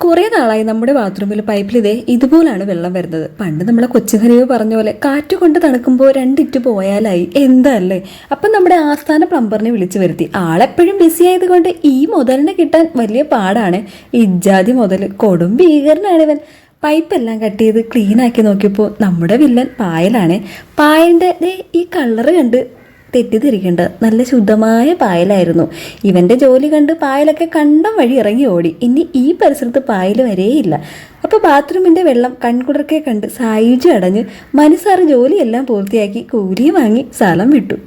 കുറേ നാളായി നമ്മുടെ ബാത്റൂമിൽ പൈപ്പിൽ ഇതുപോലാണ് വെള്ളം വരുന്നത്. പണ്ട് നമ്മളെ കൊച്ചുകനിവ് പറഞ്ഞ പോലെ കാറ്റ് കൊണ്ട് തണുക്കുമ്പോൾ രണ്ടിറ്റ് പോയാലായി എന്തല്ലേ. അപ്പം നമ്മുടെ ആസ്ഥാന പ്ലംബറിനെ വിളിച്ചു വരുത്തി. ആളെപ്പോഴും ബിസി ആയതുകൊണ്ട് ഈ മുതലിനെ കിട്ടാൻ വലിയ പാടാണ്. ഇജ്ജാതി മുതൽ കൊടും ഭീകരനാണിവൻ. പൈപ്പെല്ലാം കട്ട് ചെയ്ത് ക്ലീനാക്കി നോക്കിയപ്പോൾ നമ്മുടെ വില്ലൻ പായലാണ്. പായൻ്റെ ഈ കളറ് കണ്ട് തെറ്റിദ്ധരിക്കേണ്ട, നല്ല ശുദ്ധമായ പായലായിരുന്നു. ഇവൻ്റെ ജോലി കണ്ട് പായലൊക്കെ കണ്ടം വഴി ഇറങ്ങി ഓടി. ഇനി ഈ പരിസരത്ത് പായൽ വരേയില്ല. അപ്പോൾ ബാത്റൂമിൻ്റെ വെള്ളം കൺകുടർക്കെ കണ്ട് സായുജ്യം അടഞ്ഞ് മനസ്സാറ് ജോലിയെല്ലാം പൂർത്തിയാക്കി കൂലിയും വാങ്ങി സ്ഥലം വിട്ടു.